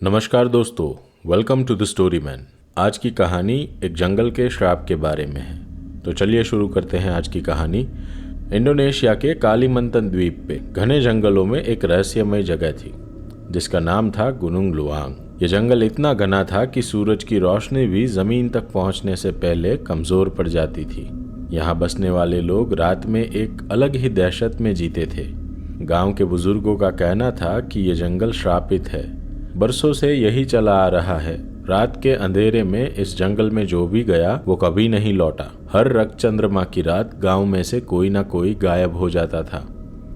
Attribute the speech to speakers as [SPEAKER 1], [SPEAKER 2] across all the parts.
[SPEAKER 1] नमस्कार दोस्तों, welcome to the story man. आज की कहानी एक जंगल के श्राप के बारे में है। तो चलिए शुरू करते हैं आज की कहानी। इंडोनेशिया के कालीमंतन द्वीप पे घने जंगलों में एक रहस्यमय जगह थी जिसका नाम था गुनुंग लुआंग। ये जंगल इतना घना था कि सूरज की रोशनी भी जमीन तक पहुंचने से पहले कमजोर पड़ जाती थी। यहाँ बसने वाले लोग रात में एक अलग ही दहशत में जीते थे। गांव के बुजुर्गों का कहना था कि ये जंगल श्रापित है, बरसों से यही चला आ रहा है। रात के अंधेरे में इस जंगल में जो भी गया वो कभी नहीं लौटा। हर रक्त चंद्रमा की रात गांव में से कोई ना कोई गायब हो जाता था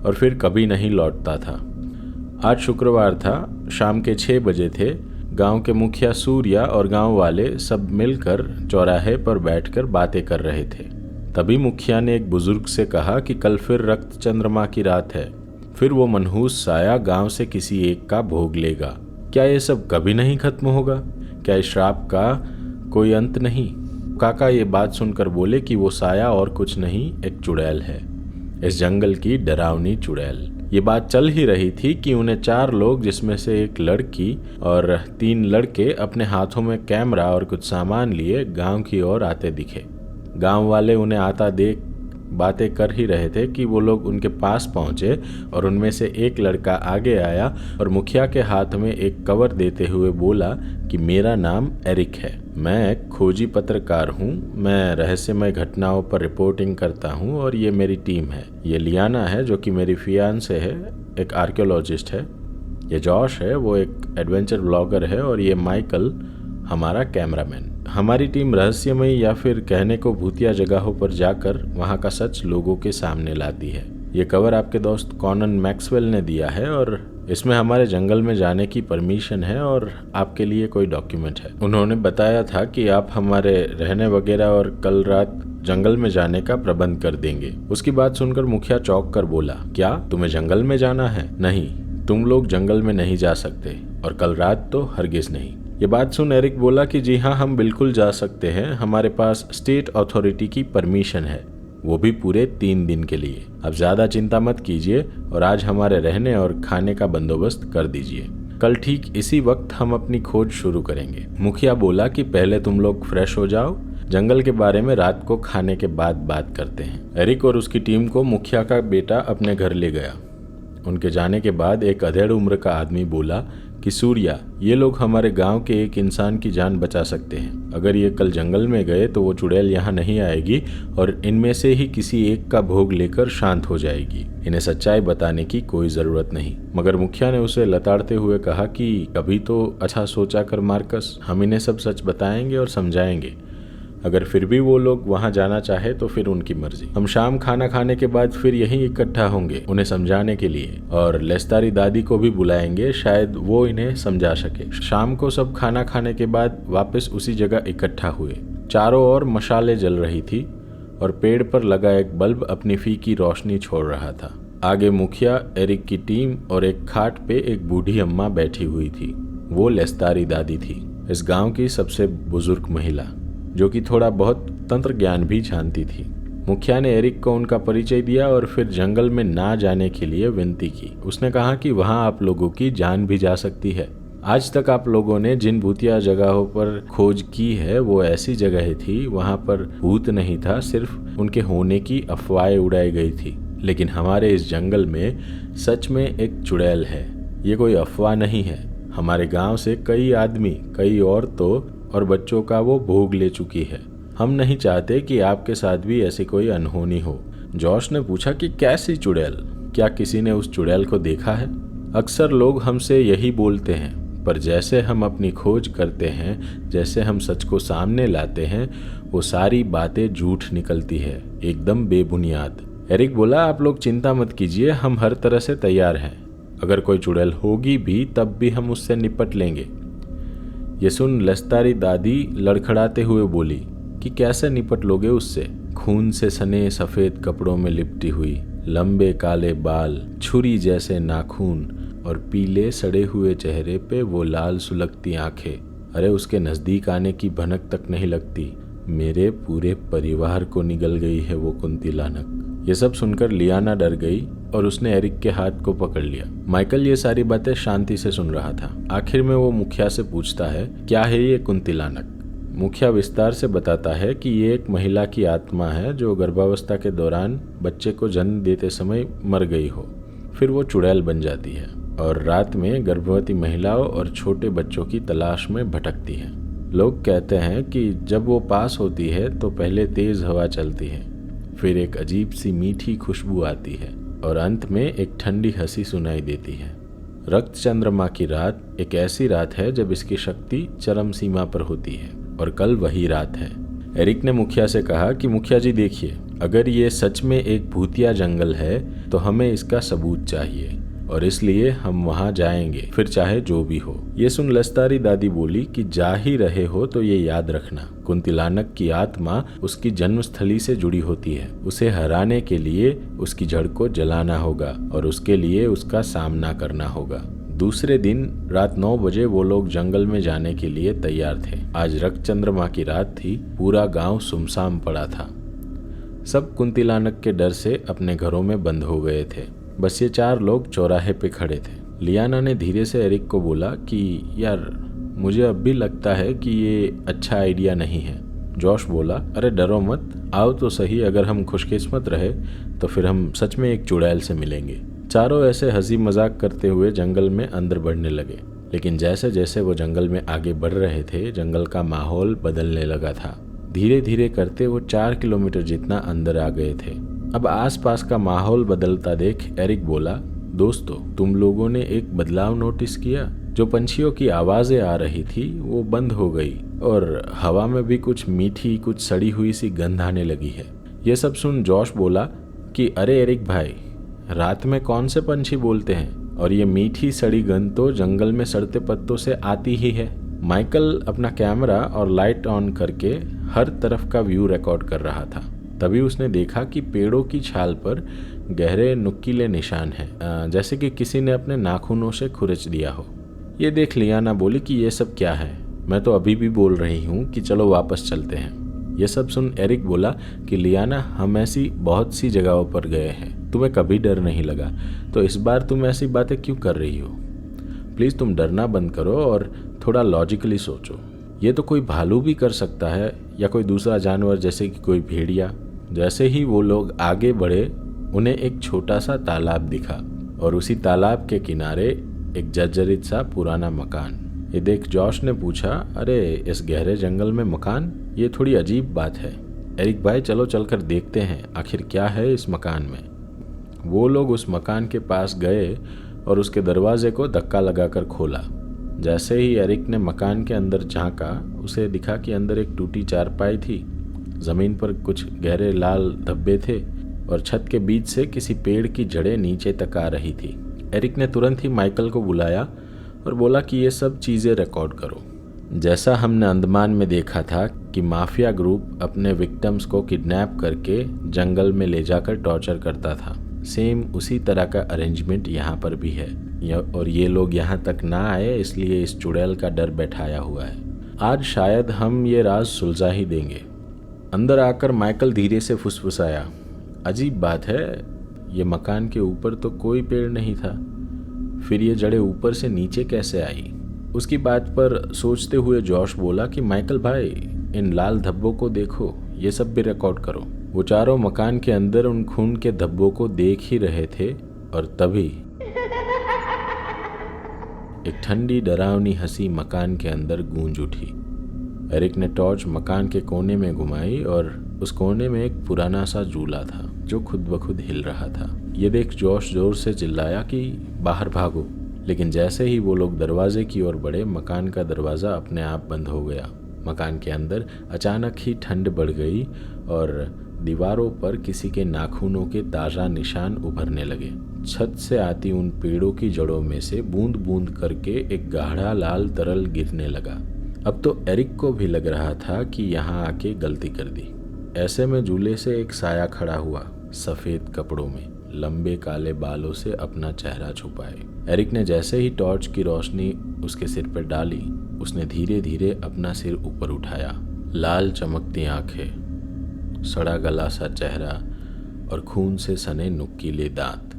[SPEAKER 1] और फिर कभी नहीं लौटता था। आज शुक्रवार था, शाम के 6 बजे थे। गांव के मुखिया सूर्या और गांव वाले सब मिलकर चौराहे पर बैठकर बातें कर रहे थे। तभी मुखिया ने एक बुजुर्ग से कहा कि कल फिर रक्त चंद्रमा की रात है, फिर वो मनहूस साया गांव से किसी एक का भोग लेगा। क्या ये सब कभी नहीं खत्म होगा? क्या इस श्राप का कोई अंत नहीं? काका ये बात सुनकर बोले कि वो साया और कुछ नहीं, एक चुड़ैल है, इस जंगल की डरावनी चुड़ैल। ये बात चल ही रही थी कि उन्हें 4 लोग, जिसमें से एक लड़की और 3 लड़के, अपने हाथों में कैमरा और कुछ सामान लिए गांव की ओर आते दिखे। गांव वाले उन्हें आता देख बातें कर ही रहे थे कि वो लोग उनके पास पहुंचे और उनमें से एक लड़का आगे आया और मुखिया के हाथ में एक कवर देते हुए बोला कि मेरा नाम एरिक है, मैं एक खोजी पत्रकार हूँ, मैं रहस्यमय घटनाओं पर रिपोर्टिंग करता हूँ और ये मेरी टीम है। ये लियाना है जो कि मेरी फियांसे है, एक आर्कियोलॉजिस्ट है। ये जॉश है, वो एक एडवेंचर ब्लॉगर है और ये माइकल हमारा कैमरामैन। हमारी टीम रहस्यमय या फिर कहने को भूतिया जगहों पर जाकर वहाँ का सच लोगों के सामने लाती है। ये कवर आपके दोस्त कॉनन मैक्सवेल ने दिया है और इसमें हमारे जंगल में जाने की परमिशन है और आपके लिए कोई डॉक्यूमेंट है। उन्होंने बताया था कि आप हमारे रहने वगैरह और कल रात जंगल में जाने का प्रबंध कर देंगे। उसकी बात सुनकर मुखिया चौंक कर बोला, क्या तुम्हें जंगल में जाना है? नहीं, तुम लोग जंगल में नहीं जा सकते और कल रात तो हरगिज नहीं। ये बात सुन एरिक बोला कि जी हाँ, हम बिल्कुल जा सकते हैं, हमारे पास स्टेट अथॉरिटी की परमिशन है, वो भी पूरे 3 दिन के लिए। अब ज्यादा चिंता मत कीजिए और आज हमारे रहने और खाने का बंदोबस्त कर दीजिए। कल ठीक इसी वक्त हम अपनी खोज शुरू करेंगे। मुखिया बोला कि पहले तुम लोग फ्रेश हो जाओ, जंगल के बारे में रात को खाने के बाद बात करते हैं। एरिक और उसकी टीम को मुखिया का बेटा अपने घर ले गया। उनके जाने के बाद एक अधेड़ उम्र का आदमी बोला कि सूर्या, ये लोग हमारे गांव के एक इंसान की जान बचा सकते हैं। अगर ये कल जंगल में गए तो वो चुड़ैल यहाँ नहीं आएगी और इनमें से ही किसी एक का भोग लेकर शांत हो जाएगी। इन्हें सच्चाई बताने की कोई जरूरत नहीं। मगर मुखिया ने उसे लताड़ते हुए कहा कि अभी तो अच्छा सोचा कर मार्कस, हम इन्हें सब सच बताएंगे और समझाएंगे। अगर फिर भी वो लोग वहां जाना चाहे तो फिर उनकी मर्जी। हम शाम खाना खाने के बाद फिर यहीं इकट्ठा होंगे उन्हें समझाने के लिए, और लेस्तारी दादी को भी बुलाएंगे, शायद वो इन्हें समझा सके। शाम को सब खाना खाने के बाद वापस उसी जगह इकट्ठा हुए। चारों ओर मशालें जल रही थी और पेड़ पर लगा एक बल्ब अपनी फीकी रोशनी छोड़ रहा था। आगे मुखिया, एरिक की टीम और एक खाट पे एक बूढ़ी अम्मा बैठी हुई थी। वो लेस्तारी दादी थी, इस गाँव की सबसे बुजुर्ग महिला, जो कि थोड़ा बहुत तंत्र ज्ञान भी जानती थी। मुखिया ने एरिक को उनका परिचय दिया और फिर जंगल में ना जाने के लिए विनती की। उसने कहा कि वहां आप लोगों की जान भी जा सकती है। आज तक आप लोगों ने जिन भूतिया जगहों पर खोज की है वो ऐसी जगह थी, वहां पर भूत नहीं था, सिर्फ उनके होने की अफवाहें उड़ाई गई थी। लेकिन हमारे इस जंगल में सच में एक चुड़ैल है, ये कोई अफवाह नहीं है। हमारे गाँव से कई आदमी, कई औरतों और बच्चों का वो भोग ले चुकी है। हम नहीं चाहते कि आपके साथ भी ऐसी कोई अनहोनी हो। जॉश ने पूछा कि कैसी चुड़ैल? क्या किसी ने उस चुड़ैल को देखा है? अक्सर लोग हमसे यही बोलते हैं, पर जैसे हम अपनी खोज करते हैं, जैसे हम सच को सामने लाते हैं, वो सारी बातें झूठ निकलती है, एकदम बेबुनियाद। एरिक बोला, आप लोग चिंता मत कीजिए, हम हर तरह से तैयार हैं। अगर कोई चुड़ैल होगी भी तब भी हम उससे निपट लेंगे। ये सुन लेस्तारी दादी लड़खड़ाते हुए बोली कि कैसे निपट लोगे उससे? खून से सने सफेद कपड़ों में लिपटी हुई, लंबे काले बाल, छुरी जैसे नाखून और पीले सड़े हुए चेहरे पे वो लाल सुलगती आंखें। अरे उसके नजदीक आने की भनक तक नहीं लगती। मेरे पूरे परिवार को निगल गई है वो कुंती लानक। ये सब सुनकर लियाना डर गई और उसने एरिक के हाथ को पकड़ लिया। माइकल ये सारी बातें शांति से सुन रहा था। आखिर में वो मुखिया से पूछता है, क्या है ये कुंतिलानक? मुखिया विस्तार से बताता है कि ये एक महिला की आत्मा है जो गर्भावस्था के दौरान बच्चे को जन्म देते समय मर गई हो। फिर वो चुड़ैल बन जाती है और रात में गर्भवती महिलाओं और छोटे बच्चों की तलाश में भटकती है। लोग कहते हैं कि जब वो पास होती है तो पहले तेज हवा चलती है, फिर एक अजीब सी मीठी खुशबू आती है और अंत में एक ठंडी हंसी सुनाई देती है। रक्त चंद्रमा की रात एक ऐसी रात है जब इसकी शक्ति चरम सीमा पर होती है और कल वही रात है। एरिक ने मुखिया से कहा कि मुखिया जी देखिए, अगर ये सच में एक भूतिया जंगल है तो हमें इसका सबूत चाहिए और इसलिए हम वहां जाएंगे, फिर चाहे जो भी हो। ये सुन लस्तारी दादी बोली कि जा ही रहे हो तो ये याद रखना, कुंतिलानक की आत्मा उसकी जन्मस्थली से जुड़ी होती है। उसे हराने के लिए उसकी जड़ को जलाना होगा और उसके लिए उसका सामना करना होगा। दूसरे दिन रात 9 बजे वो लोग जंगल में जाने के लिए तैयार थे। आज रक्त चंद्रमा की रात थी। पूरा गांव सुमसाम पड़ा था। सब कुंतिलानक के डर से अपने घरों में बंद हो गए थे। बस ये 4 लोग चौराहे पे खड़े थे। लियाना ने धीरे से एरिक को बोला कि यार, मुझे अब भी लगता है कि ये अच्छा आइडिया नहीं है। जॉश बोला, अरे डरो मत, आओ तो सही, अगर हम खुशकिस्मत रहे तो फिर हम सच में एक चुड़ैल से मिलेंगे। चारों ऐसे हंसी मजाक करते हुए जंगल में अंदर बढ़ने लगे। लेकिन जैसे जैसे वो जंगल में आगे बढ़ रहे थे, जंगल का माहौल बदलने लगा था। धीरे धीरे करते वो 4 किलोमीटर जितना अंदर आ गए थे। अब आसपास का माहौल बदलता देख एरिक बोला, दोस्तों, तुम लोगों ने एक बदलाव नोटिस किया? जो पंछियों की आवाजें आ रही थी वो बंद हो गई और हवा में भी कुछ मीठी, कुछ सड़ी हुई सी गंध आने लगी है। ये सब सुन जॉश बोला कि अरे एरिक भाई, रात में कौन से पंछी बोलते हैं, और ये मीठी सड़ी गंध तो जंगल में सड़ते पत्तों से आती ही है। माइकल अपना कैमरा और लाइट ऑन करके हर तरफ का व्यू रिकॉर्ड कर रहा था। तभी उसने देखा कि पेड़ों की छाल पर गहरे नुकीले निशान हैं, जैसे कि किसी ने अपने नाखूनों से खुरच दिया हो। ये देख लियाना बोली कि ये सब क्या है? मैं तो अभी भी बोल रही हूँ कि चलो वापस चलते हैं। ये सब सुन एरिक बोला कि लियाना, हम ऐसी बहुत सी जगहों पर गए हैं, तुम्हें कभी डर नहीं लगा, तो इस बार तुम ऐसी बातें क्यों कर रही हो? प्लीज़ तुम डरना बंद करो और थोड़ा लॉजिकली सोचो। ये तो कोई भालू भी कर सकता है या कोई दूसरा जानवर, जैसे कि कोई भेड़िया। जैसे ही वो लोग आगे बढ़े, उन्हें एक छोटा सा तालाब दिखा और उसी तालाब के किनारे एक जर्जरित सा पुराना मकान। ये देख जॉश ने पूछा, अरे इस गहरे जंगल में मकान? ये थोड़ी अजीब बात है। एरिक भाई, चलो चलकर देखते हैं आखिर क्या है इस मकान में। वो लोग उस मकान के पास गए और उसके दरवाजे को धक्का लगाकर खोला। जैसे ही एरिक ने मकान के अंदर झांका, उसे दिखा कि अंदर एक टूटी चारपाई थी, जमीन पर कुछ गहरे लाल धब्बे थे और छत के बीच से किसी पेड़ की जड़ें नीचे तक आ रही थी। एरिक ने तुरंत ही माइकल को बुलाया और बोला कि ये सब चीज़ें रिकॉर्ड करो। जैसा हमने अंडमान में देखा था कि माफिया ग्रुप अपने विक्टिम्स को किडनैप करके जंगल में ले जाकर टॉर्चर करता था, सेम उसी तरह का अरेंजमेंट यहाँ पर भी है। और ये लोग यहाँ तक ना आए, इसलिए इस चुड़ैल का डर बैठाया हुआ है। आज शायद हम ये राज सुलझा ही देंगे। अंदर आकर माइकल धीरे से फुसफुसाया, अजीब बात है, ये मकान के ऊपर तो कोई पेड़ नहीं था, फिर ये जड़ें ऊपर से नीचे कैसे आई? उसकी बात पर सोचते हुए जॉश बोला कि माइकल भाई, इन लाल धब्बों को देखो, ये सब भी रिकॉर्ड करो। वो चारों मकान के अंदर उन खून के धब्बों को देख ही रहे थे और तभी एक ठंडी डरावनी हंसी मकान के अंदर गूंज उठी। एरिक ने टॉर्च मकान के कोने में घुमाई और उस कोने में एक पुराना सा झूला था जो खुद ब खुद हिल रहा था। ये देख जॉश जोर से चिल्लाया कि बाहर भागो, लेकिन जैसे ही वो लोग दरवाजे की ओर बढ़े, मकान का दरवाज़ा अपने आप बंद हो गया। मकान के अंदर अचानक ही ठंड बढ़ गई और दीवारों पर किसी के नाखूनों के ताज़ा निशान उभरने लगे। छत से आती उन पेड़ों की जड़ों में से बूंद बूंद करके एक गाढ़ा लाल तरल गिरने लगा। अब तो एरिक को भी लग रहा था कि यहाँ आके गलती कर दी। ऐसे में झूले से एक साया खड़ा हुआ, सफ़ेद कपड़ों में, लंबे काले बालों से अपना चेहरा छुपाए। एरिक ने जैसे ही टॉर्च की रोशनी उसके सिर पर डाली, उसने धीरे धीरे अपना सिर ऊपर उठाया। लाल चमकती आंखें, सड़ा गला सा चेहरा और खून से सने नुकीले दांत।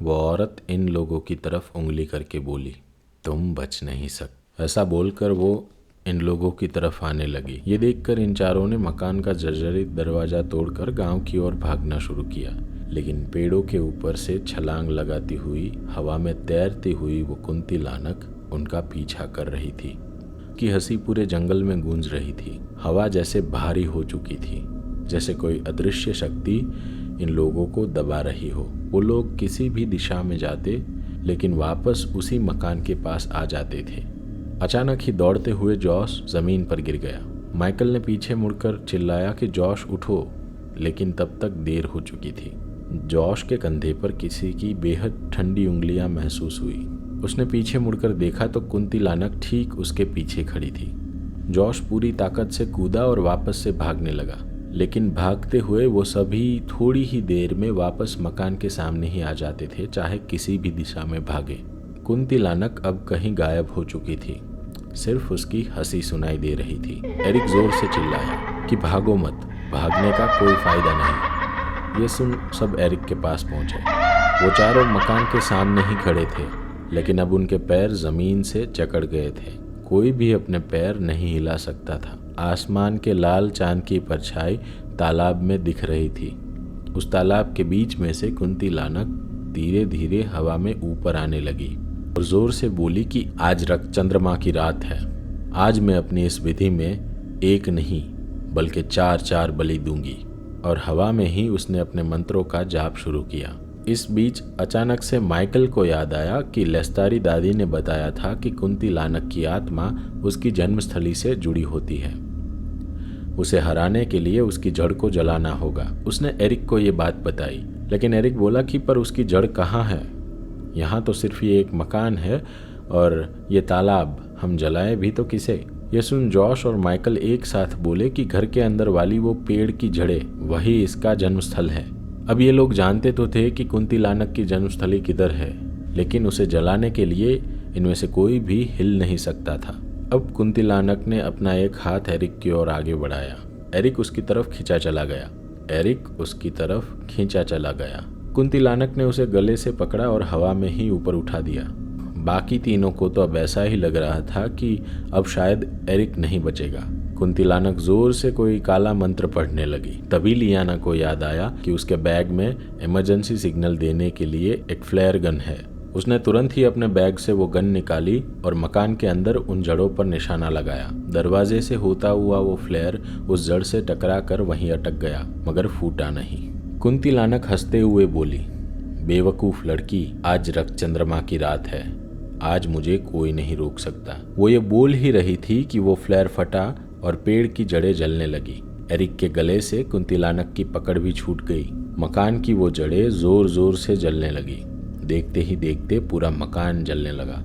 [SPEAKER 1] वो औरत इन लोगों की तरफ उंगली करके बोली, तुम बच नहीं सकते। ऐसा बोलकर वो इन लोगों की तरफ आने लगी। ये देखकर इन चारों ने मकान का जर्जरित दरवाजा तोड़कर गांव की ओर भागना शुरू किया, लेकिन पेड़ों के ऊपर से छलांग लगाती हुई, हवा में तैरती हुई वो कुंती लानक उनका पीछा कर रही थी। की हंसी पूरे जंगल में गूंज रही थी। हवा जैसे भारी हो चुकी थी, जैसे कोई अदृश्य शक्ति इन लोगों को दबा रही हो। वो लोग किसी भी दिशा में जाते, लेकिन वापस उसी मकान के पास आ जाते थे। अचानक ही दौड़ते हुए जॉश जमीन पर गिर गया। माइकल ने पीछे मुड़कर चिल्लाया कि जॉश उठो, लेकिन तब तक देर हो चुकी थी। जॉश के कंधे पर किसी की बेहद ठंडी उंगलियां महसूस हुई। उसने पीछे मुड़कर देखा तो कुंती लानक ठीक उसके पीछे खड़ी थी। जॉश पूरी ताकत से कूदा और वापस से भागने लगा, लेकिन भागते हुए वो सभी थोड़ी ही देर में वापस मकान के सामने ही आ जाते थे, चाहे किसी भी दिशा में भागे। कुंती लानक अब कहीं गायब हो चुकी थी, सिर्फ उसकी हंसी सुनाई दे रही थी। एरिक जोर से चिल्लाया कि भागो मत, भागने का कोई फायदा नहीं। ये सुन सब एरिक के पास पहुंचे। वो चारों मकान के सामने ही खड़े थे, लेकिन अब उनके पैर जमीन से जकड़ गए थे। कोई भी अपने पैर नहीं हिला सकता था। आसमान के लाल चांद की परछाई तालाब में दिख रही थी। उस तालाब के बीच में से कुंती लानक धीरे धीरे हवा में ऊपर आने लगी और जोर से बोली कि आज रक्त चंद्रमा की रात है। आज मैं अपनी इस विधि में एक नहीं बल्कि 4 बलि दूंगी। और हवा में ही उसने अपने मंत्रों का जाप शुरू किया। इस बीच अचानक से माइकल को याद आया कि लेस्तारी दादी ने बताया था कि कुंती लानक की आत्मा उसकी जन्मस्थली से जुड़ी होती है। उसे हराने के लिए उसकी जड़ को जलाना होगा। उसने एरिक को ये बात बताई, लेकिन एरिक बोला कि पर उसकी जड़ कहाँ है? यहाँ तो सिर्फ ये एक मकान है और ये तालाब, हम जलाएं भी तो किसे? ये सुन जॉश और माइकल एक साथ बोले कि घर के अंदर वाली वो पेड़ की जड़ें, वही इसका जन्मस्थल है। अब ये लोग जानते तो थे कि कुंती लानक की जन्मस्थली किधर है, लेकिन उसे जलाने के लिए इनमें से कोई भी हिल नहीं सकता था। अब कुंती लानक ने अपना एक हाथ एरिक की ओर आगे बढ़ाया। एरिक उसकी तरफ खींचा चला गया। एरिक उसकी तरफ खींचा चला गया। कुंती लानक ने उसे गले से पकड़ा और हवा में ही ऊपर उठा दिया। बाकी तीनों को तो अब ऐसा ही लग रहा था कि अब शायद एरिक नहीं बचेगा। कुंती लानक जोर से कोई काला मंत्र पढ़ने लगी। तभी लियाना को याद आया कि उसके बैग में इमरजेंसी सिग्नल देने के लिए एक फ्लेयर गन है। उसने तुरंत ही अपने बैग से वो गन निकाली और मकान के अंदर उन जड़ों पर निशाना लगाया। दरवाजे से होता हुआ वो फ्लेयर उस जड़ से टकरा कर वहीं अटक गया, मगर फूटा नहीं। कुंती लानक हंसते हुए बोली, बेवकूफ लड़की, आज रक्त चंद्रमा की रात है, आज मुझे कोई नहीं रोक सकता। वो ये बोल ही रही थी कि वो फ्लेयर फटा और पेड़ की जड़ें जलने लगी। एरिक के गले से कुंती लानक की पकड़ भी छूट गई। मकान की वो जड़ें जोर जोर से जलने लगी। देखते ही देखते पूरा मकान जलने लगा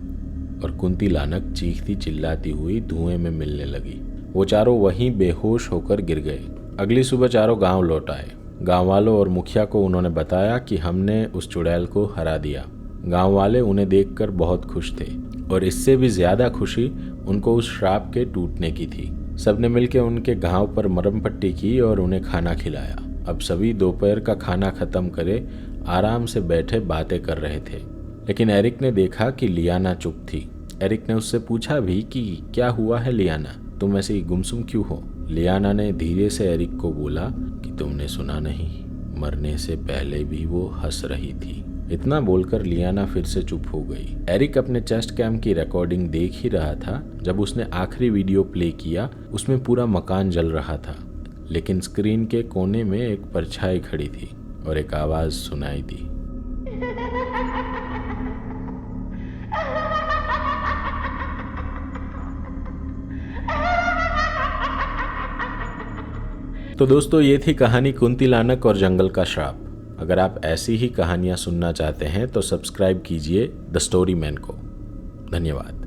[SPEAKER 1] और कुंती लानक चीखती चिल्लाती हुई धुएं में मिलने लगी। वो चारों वहीं बेहोश होकर गिर गए। अगली सुबह चारों गांव लौट आए। गांव वालों और मुखिया को उन्होंने बताया कि हमने उस चुड़ैल को हरा दिया। गांव वाले उन्हें देखकर बहुत खुश थे और इससे भी ज्यादा खुशी उनको उस श्राप के टूटने की थी। सबने मिलकर उनके घाव पर मरहम पट्टी की और उन्हें खाना खिलाया। अब सभी दोपहर का खाना खत्म करे आराम से बैठे बातें कर रहे थे, लेकिन एरिक ने देखा कि लियाना चुप थी। एरिक ने उससे पूछा भी कि क्या हुआ है लियाना, तुम ऐसी गुमसुम क्यों हो? लियाना ने धीरे से एरिक को बोला कि तुमने सुना नहीं, मरने से पहले भी वो हंस रही थी। इतना बोलकर लियाना फिर से चुप हो गई। एरिक अपने चेस्ट कैम की रिकॉर्डिंग देख ही रहा था जब उसने आखिरी वीडियो प्ले किया। उसमें पूरा मकान जल रहा था, लेकिन स्क्रीन के कोने में एक परछाई खड़ी थी और एक आवाज सुनाई दी। तो दोस्तों, ये थी कहानी कुंती लानक और जंगल का श्राप। अगर आप ऐसी ही कहानियां सुनना चाहते हैं तो सब्सक्राइब कीजिए द स्टोरी मैन को। धन्यवाद।